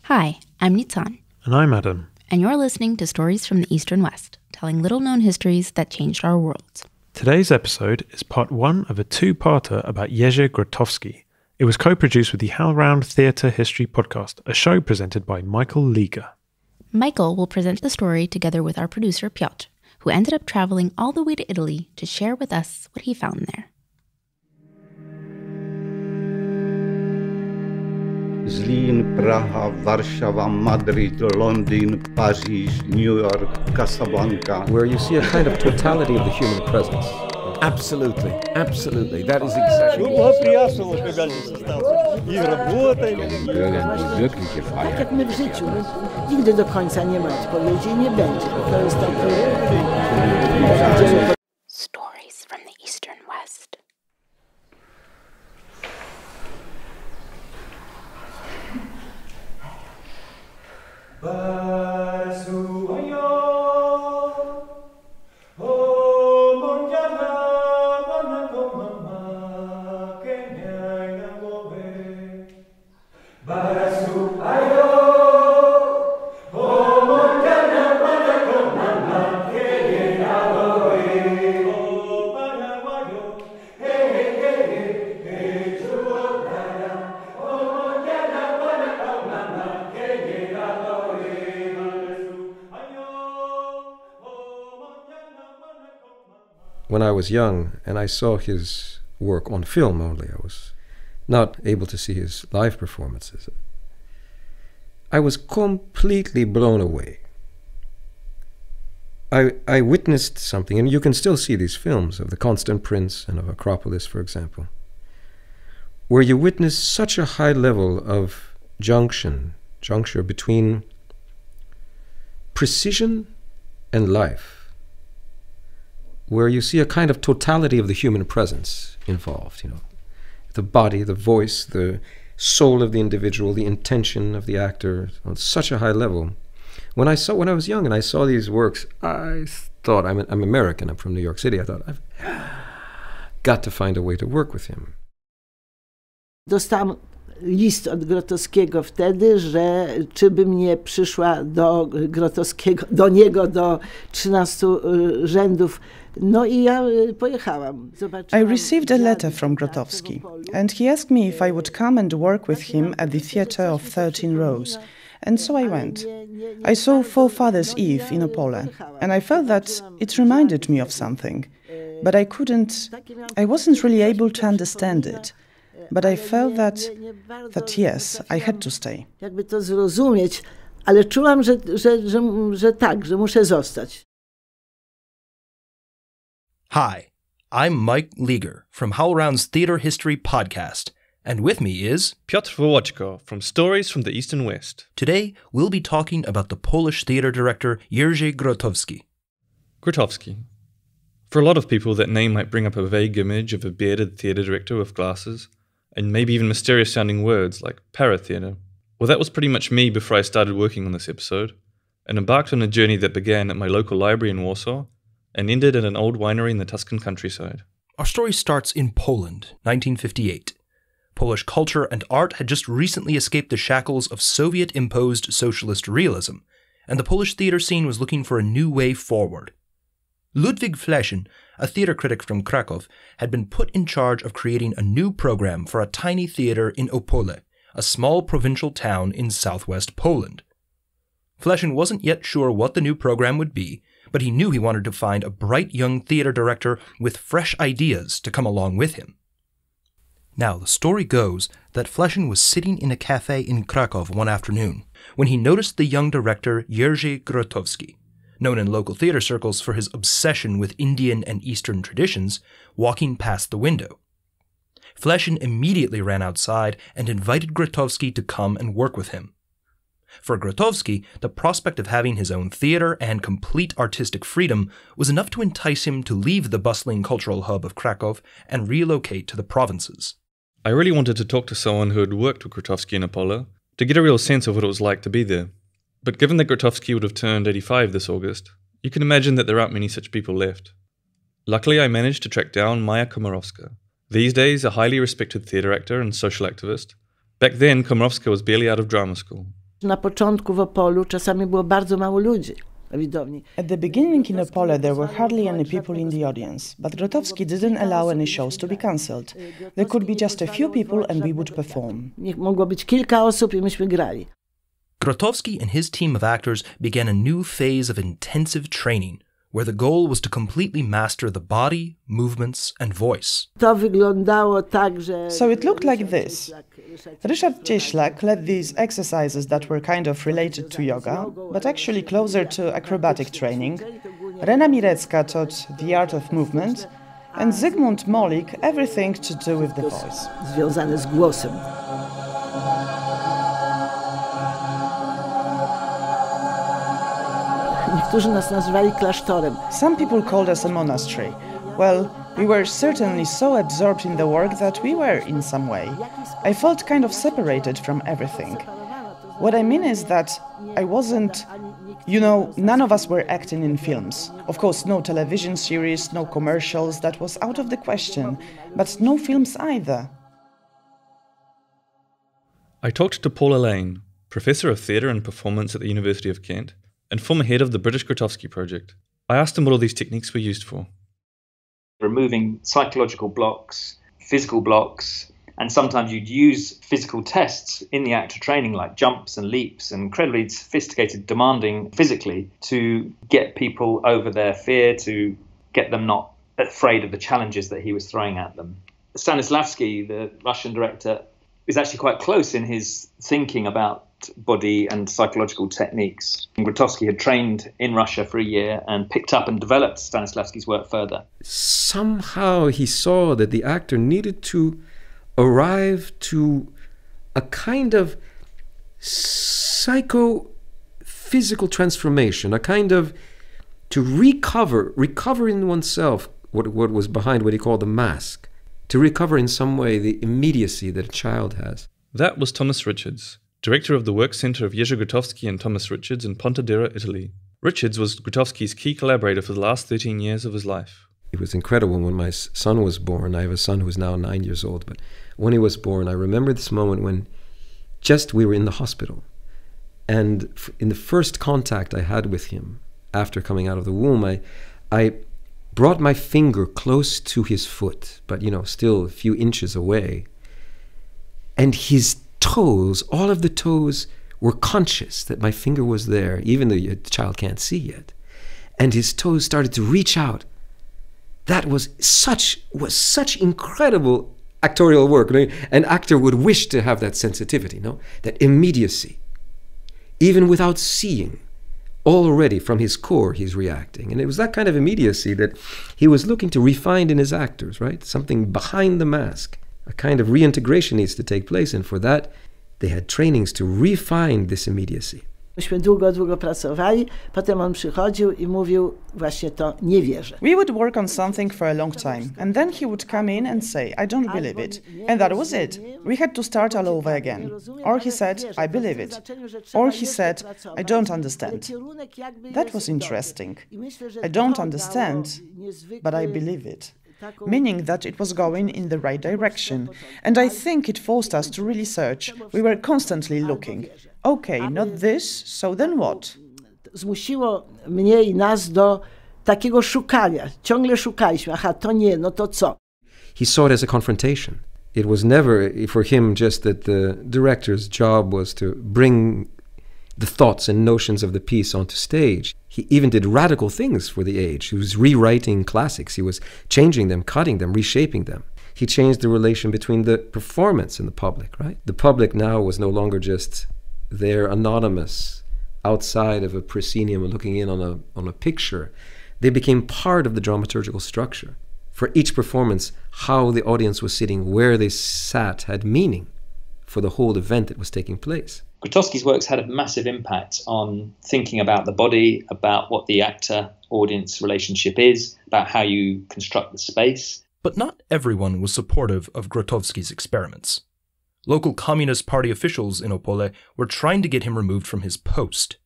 Hi, I'm Nitzan. And I'm Adam. And you're listening to Stories from the Eastern West, telling little-known histories that changed our worlds. Today's episode is part one of a two-parter about Jerzy Grotowski. It was co-produced with the HowlRound Theatre History Podcast, a show presented by Michael Liga. Michael will present the story together with our producer, Piotr, who ended up traveling all the way to Italy to share with us what he found there. Zlín, Praha, Warszawa, Madrid, London, Paris, New York, Casablanca. Where you see a kind of totality of the human presence. Absolutely, absolutely. That is exactly Tak jak my w życiu, nigdy do końca nie ma odpowiedzi i nie będzie. To jest takie... Stories from the Eastern West. When I was young and I saw his work on film only, I was not able to see his live performances. I was completely blown away. I witnessed something, and you can still see these films of The Constant Prince and of Acropolis, for example, where you witness such a high level of juncture between precision and life, where you see a kind of totality of the human presence involved, the body, the voice, the soul of the individual, the intention of the actor on such a high level. When I was young and I saw these works, I thought, I'm American, I'm from New York City, I thought, I've got to find a way to work with him. Dostałam list od Grotowskiego wtedy, że czy bym nie przyszła do Grotowskiego, do niego do 13 rzędów. No i ja pojechałam. I received a letter from Grotowski, and he asked me if I would come and work with him at the Theatre of 13 Rows. And so I went. I saw Forefathers' Eve in Opole, and I felt that it reminded me of something. But I wasn't really able to understand it. But I felt that yes, I had to stay. Jakby to zrozumieć, ale czułam, że tak, że muszę zostać. Hi, I'm Mike Leager from HowlRound's Theater History Podcast, and with me is Piotr Wołoczko from Stories from the Eastern West. Today, we'll be talking about the Polish theater director Jerzy Grotowski. Grotowski. For a lot of people, that name might bring up a vague image of a bearded theater director with glasses, and maybe even mysterious-sounding words like para-theater. Well, that was pretty much me before I started working on this episode, and embarked on a journey that began at my local library in Warsaw, and ended at an old winery in the Tuscan countryside. Our story starts in Poland, 1958. Polish culture and art had just recently escaped the shackles of Soviet-imposed socialist realism, and the Polish theater scene was looking for a new way forward. Ludwig Fleszin, a theater critic from Kraków, had been put in charge of creating a new program for a tiny theater in Opole, a small provincial town in southwest Poland. Fleszin wasn't yet sure what the new program would be, but he knew he wanted to find a bright young theater director with fresh ideas to come along with him. Now, the story goes that Fleszin was sitting in a cafe in Kraków one afternoon when he noticed the young director Jerzy Grotowski, known in local theater circles for his obsession with Indian and Eastern traditions, walking past the window. Fleszin immediately ran outside and invited Grotowski to come and work with him. For Grotowski, the prospect of having his own theater and complete artistic freedom was enough to entice him to leave the bustling cultural hub of Kraków and relocate to the provinces. I really wanted to talk to someone who had worked with Grotowski in Opole to get a real sense of what it was like to be there. But given that Grotowski would have turned 85 this August, you can imagine that there aren't many such people left. Luckily, I managed to track down Maja Komorowska, these days a highly respected theatre actor and social activist. Back then, Komorowska was barely out of drama school. Na początku w Opolu czasami było bardzo mało ludzi. At the beginning in Opole there were hardly any people in the audience, but Grotowski didn't allow any shows to be cancelled. There could be just a few people and we would perform. Mogło być kilka osób i myśmy grali. Grotowski and his team of actors began a new phase of intensive training, where the goal was to completely master the body, movements, and voice. To wyglądało tak, że... So it looked like this. Ryszard Cieślak led these exercises that were kind of related to yoga, but actually closer to acrobatic training. Rena Mirecka taught the art of movement, and Zygmunt Molik everything to do with the voice. Związane z głosem. Niektórzy nas nazywali klasztorem. Some people called us a monastery. Well, we were certainly so absorbed in the work that we were in some way. I felt kind of separated from everything. What I mean is that I wasn't, none of us were acting in films. Of course, no television series, no commercials, that was out of the question. But no films either. I talked to Paula Lane, Professor of Theatre and Performance at the University of Kent, and former head of the British Grotowski project. I asked him what all these techniques were used for. Removing psychological blocks, physical blocks, and sometimes you'd use physical tests in the actor training like jumps and leaps and incredibly sophisticated, demanding physically to get people over their fear, to get them not afraid of the challenges that he was throwing at them. Stanislavski, the Russian director, is actually quite close in his thinking about body and psychological techniques. Grotowski had trained in Russia for a year and picked up and developed Stanislavski's work further. Somehow he saw that the actor needed to arrive to a kind of psycho-physical transformation, a kind of to recover in oneself what was behind what he called the mask, to recover in some way the immediacy that a child has. That was Thomas Richards, director of the work centre of Jerzy Grotowski and Thomas Richards in Pontedera, Italy. Richards was Grotowski's key collaborator for the last 13 years of his life. It was incredible when my son was born. I have a son who is now 9 years old, but when he was born, I remember this moment when we were in the hospital. And in the first contact I had with him after coming out of the womb, I brought my finger close to his foot, but still a few inches away. And his toes, all of the toes, were conscious that my finger was there, even though the child can't see yet. And his toes started to reach out. That was such incredible actorial work. An actor would wish to have that sensitivity, that immediacy. Even without seeing, already from his core he's reacting. And it was that kind of immediacy that he was looking to refine in his actors, right? Something behind the mask. A kind of reintegration needs to take place, and for that they had trainings to refine this immediacy. Myśmy długo pracowali, potem on przychodził I mówił, właśnie to nie wierzę. We would work on something for a long time, and then he would come in and say, I don't believe it. And that was it. We had to start all over again. Or he said, I believe it. Or he said, I don't understand. That was interesting. I don't understand, but I believe it. Meaning that it was going in the right direction. And I think it forced us to really search. We were constantly looking. Okay, not this, so then what? Zmusiło mnie I nas do takiego szukania. Ciągle szukaliśmy. Aha, to nie, no to co? He saw it as a confrontation. It was never for him just that the director's job was to bring the thoughts and notions of the piece onto stage. He even did radical things for the age. He was rewriting classics. He was changing them, cutting them, reshaping them. He changed the relation between the performance and the public, right? The public now was no longer just there anonymous outside of a proscenium looking in on a picture. They became part of the dramaturgical structure. For each performance, how the audience was sitting, where they sat, had meaning for the whole event that was taking place. Grotowski's works had a massive impact on thinking about the body, about what the actor-audience relationship is, about how you construct the space. But not everyone was supportive of Grotowski's experiments. Local Communist Party officials in Opole were trying to get him removed from his post.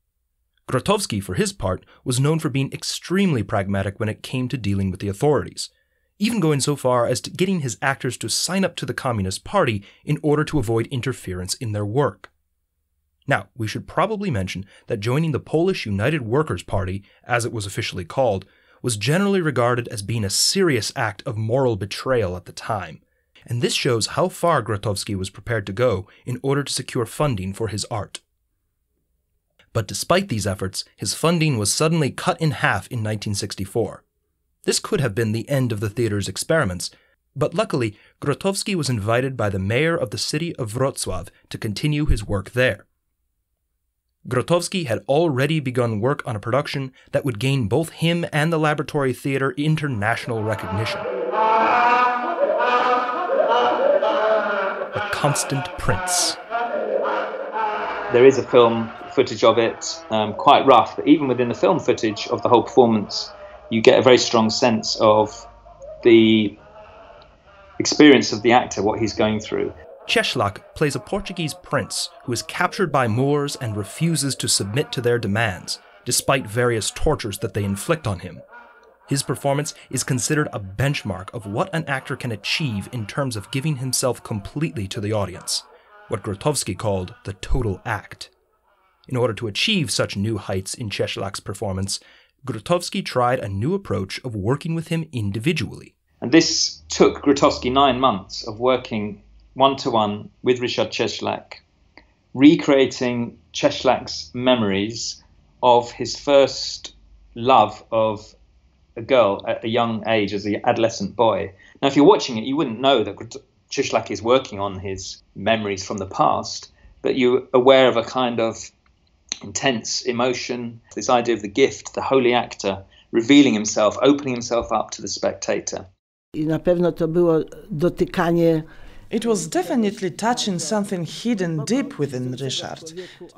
Grotowski, for his part, was known for being extremely pragmatic when it came to dealing with the authorities, even going so far as to getting his actors to sign up to the Communist Party in order to avoid interference in their work. Now, we should probably mention that joining the Polish United Workers' Party, as it was officially called, was generally regarded as being a serious act of moral betrayal at the time. And this shows how far Grotowski was prepared to go in order to secure funding for his art. But despite these efforts, his funding was suddenly cut in half in 1964. This could have been the end of the theater's experiments, but luckily, Grotowski was invited by the mayor of the city of Wrocław to continue his work there. Grotowski had already begun work on a production that would gain both him and the Laboratory Theatre international recognition. The Constant Prince. There is a film footage of it, quite rough, but even within the film footage of the whole performance, you get a very strong sense of the experience of the actor, what he's going through. Cieślak plays a Portuguese prince who is captured by Moors and refuses to submit to their demands, despite various tortures that they inflict on him. His performance is considered a benchmark of what an actor can achieve in terms of giving himself completely to the audience, what Grotowski called the total act. In order to achieve such new heights in Cieślak's performance, Grotowski tried a new approach of working with him individually. And this took Grotowski 9 months of working one-to-one with Ryszard Cieślak, recreating Cieślak's memories of his first love of a girl at a young age as an adolescent boy. Now, if you're watching it, you wouldn't know that Cieślak is working on his memories from the past, but you're aware of a kind of intense emotion, this idea of the gift, the holy actor, revealing himself, opening himself up to the spectator. I na pewno to było dotykanie. It was definitely touching something hidden deep within Ryszard,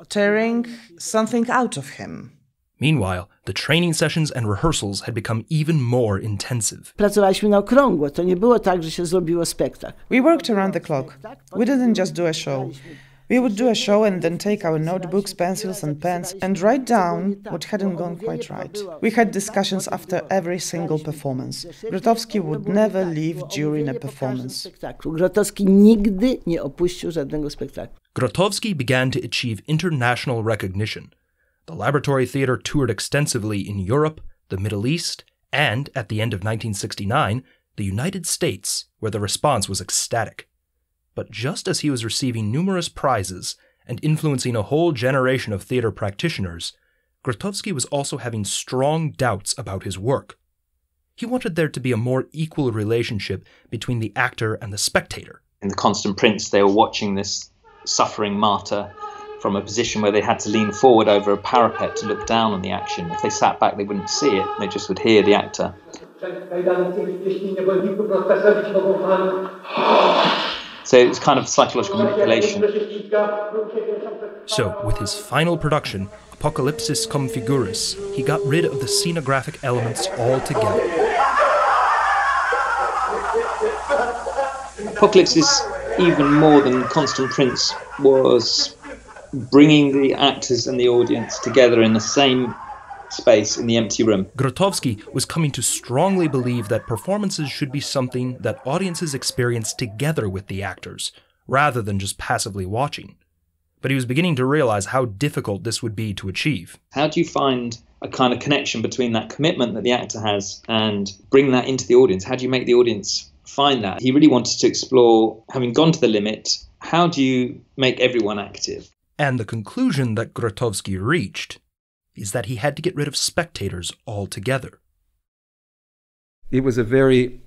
tearing something out of him. Meanwhile, the training sessions and rehearsals had become even more intensive. Pracowaliśmy na okrągło. To nie było tak, że się zrobiło spektakl. We worked around the clock. We didn't just do a show. We would do a show and then take our notebooks, pencils and pens and write down what hadn't gone quite right. We had discussions after every single performance. Grotowski would never leave during a performance. Grotowski nigdy nie opuścił żadnego spektaklu. Grotowski began to achieve international recognition. The Laboratory Theatre toured extensively in Europe, the Middle East, and, at the end of 1969, the United States, where the response was ecstatic. But just as he was receiving numerous prizes and influencing a whole generation of theatre practitioners, Grotowski was also having strong doubts about his work. He wanted there to be a more equal relationship between the actor and the spectator. In The Constant Prince, they were watching this suffering martyr from a position where they had to lean forward over a parapet to look down on the action. If they sat back, they wouldn't see it. They just would hear the actor. So it's kind of psychological manipulation. So, with his final production, Apocalypsis cum figuris, he got rid of the scenographic elements altogether. Apocalypsis, even more than Constant Prince, was bringing the actors and the audience together in the same space in the empty room. Grotowski was coming to strongly believe that performances should be something that audiences experience together with the actors, rather than just passively watching. But he was beginning to realize how difficult this would be to achieve. How do you find a kind of connection between that commitment that the actor has and bring that into the audience? How do you make the audience find that? He really wanted to explore, having gone to the limit, how do you make everyone active? And the conclusion that Grotowski reached is that he had to get rid of spectators altogether. It was a very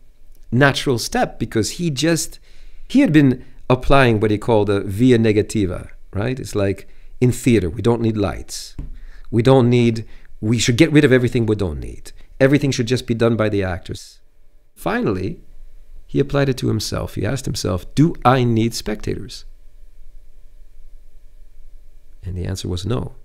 natural step because he had been applying what he called a via negativa, right? It's like in theater, we don't need lights. We should get rid of everything we don't need. Everything should just be done by the actors. Finally, he applied it to himself. He asked himself, do I need spectators? And the answer was no.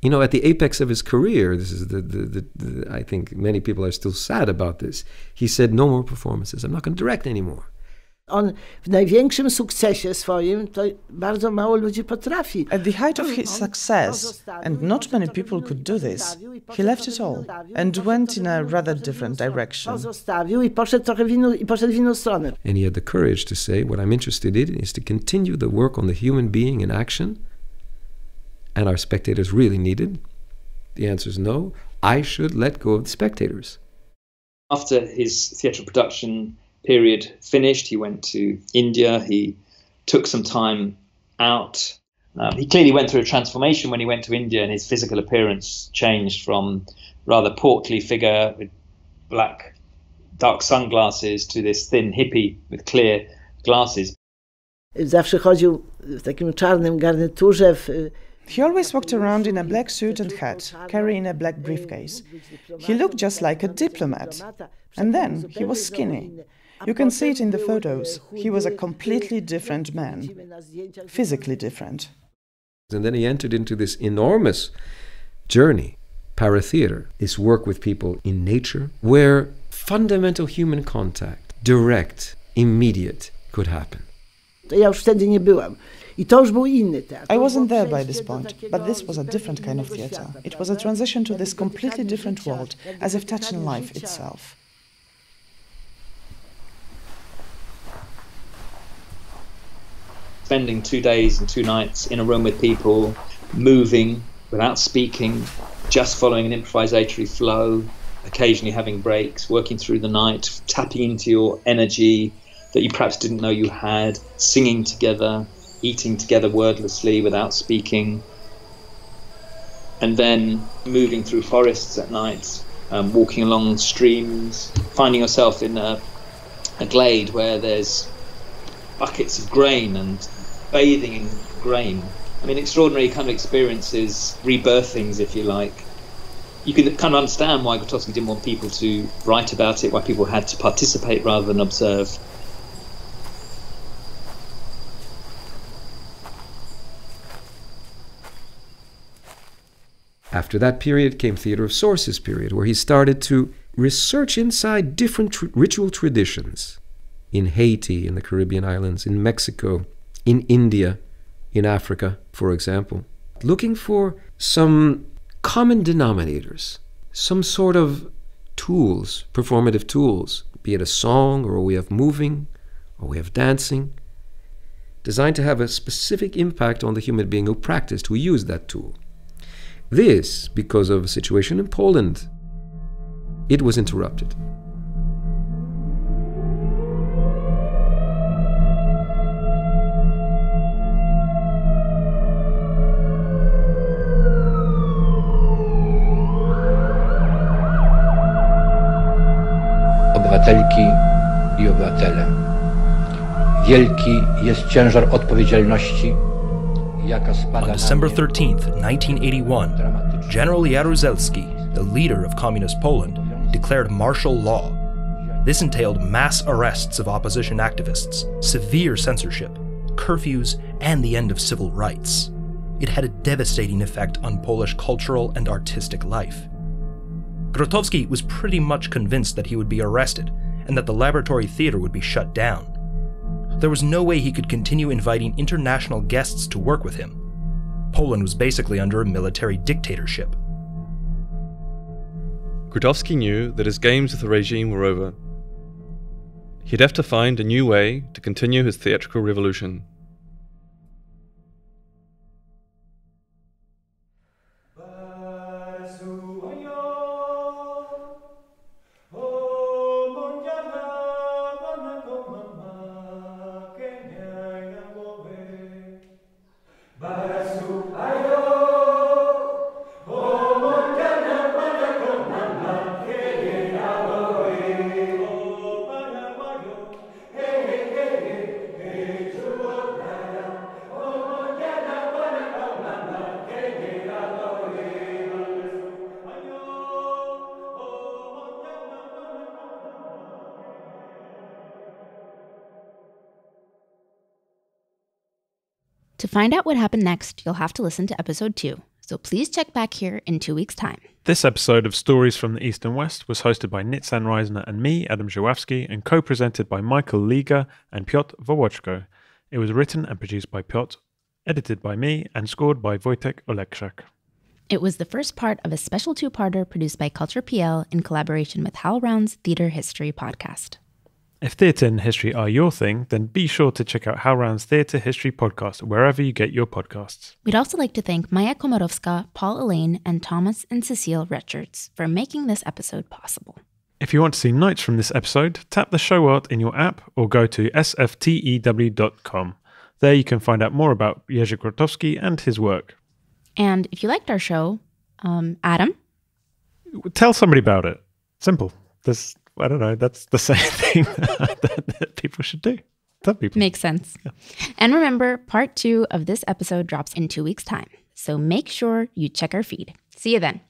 at the apex of his career, this is I think many people are still sad about this. He said, no more performances. I'm not going to direct anymore. On w największym sukcesie swoim to bardzo mało ludzi potrafi. At the height of his success, and not many people could do this, he left it all and went in a rather different direction. Pozostawił i poszedł w inną stronę. And he had the courage to say, what I'm interested in is to continue the work on the human being in action, and our spectators really needed. The answer is no. I should let go of the spectators. After his theatrical production period finished, he went to India. He took some time out. He clearly went through a transformation when he went to India, and his physical appearance changed from rather portly figure with black, dark sunglasses to this thin hippie with clear glasses. Zawsze chodził w takim czarnym garniturze. He always walked around in a black suit and hat, carrying a black briefcase. He looked just like a diplomat. And then he was skinny. You can see it in the photos. He was a completely different man, physically different. And then he entered into this enormous journey, paratheater, this work with people in nature, where fundamental human contact, direct, immediate, could happen. Ja już wtedy nie byłam. I to już był inny teatr. I wasn't there by this point, but this was a different kind of theatre. It was a transition to this completely different world, as if touching life itself. Spending 2 days and 2 nights in a room with people, moving without speaking, just following an improvisatory flow, occasionally having breaks, working through the night, tapping into your energy that you perhaps didn't know you had, singing together, eating together wordlessly without speaking, and then moving through forests at night, walking along streams, finding yourself in a glade where there's buckets of grain and bathing in grain. I mean, extraordinary kind of experiences, rebirthings, if you like. You can kind of understand why Grotowski didn't want people to write about it, why people had to participate rather than observe. After that period came Theatre of Sources period, where he started to research inside different ritual traditions in Haiti, in the Caribbean islands, in Mexico, in India, in Africa, for example, looking for some common denominators, some sort of tools, performative tools, be it a song or a way of moving or a way of dancing, designed to have a specific impact on the human being who practiced, who used that tool. This, because of a situation in Poland, it was interrupted. Obywatelki i obywatele, wielki jest ciężar odpowiedzialności. On December 13th, 1981, General Jaruzelski, the leader of Communist Poland, declared martial law. This entailed mass arrests of opposition activists, severe censorship, curfews, and the end of civil rights. It had a devastating effect on Polish cultural and artistic life. Grotowski was pretty much convinced that he would be arrested and that the laboratory theater would be shut down. There was no way he could continue inviting international guests to work with him. Poland was basically under a military dictatorship. Grotowski knew that his games with the regime were over. He'd have to find a new way to continue his theatrical revolution. To find out what happened next, you'll have to listen to episode 2. So please check back here in 2 weeks' time. This episode of Stories from the East and West was hosted by Nitzan Reisner and me, Adam Żuławski, and co-presented by Michael Liga and Piotr Wołoczko. It was written and produced by Piotr, edited by me, and scored by Wojtek Olekshak. It was the first part of a special two-parter produced by Culture.pl in collaboration with HowlRound's Theatre History podcast. If theatre and history are your thing, then be sure to check out HowlRound's Theatre History podcast wherever you get your podcasts. We'd also like to thank Maja Komorowska, Paul Elaine, and Thomas and Cecile Richards for making this episode possible. If you want to see notes from this episode, tap the show art in your app or go to sftew.com. There you can find out more about Jerzy Grotowski and his work. And if you liked our show, Adam? Tell somebody about it. Simple. I don't know, that's the same thing that people should do. Tell people. Makes sense. Yeah. And remember, part 2 of this episode drops in 2 weeks' time. So make sure you check our feed. See you then.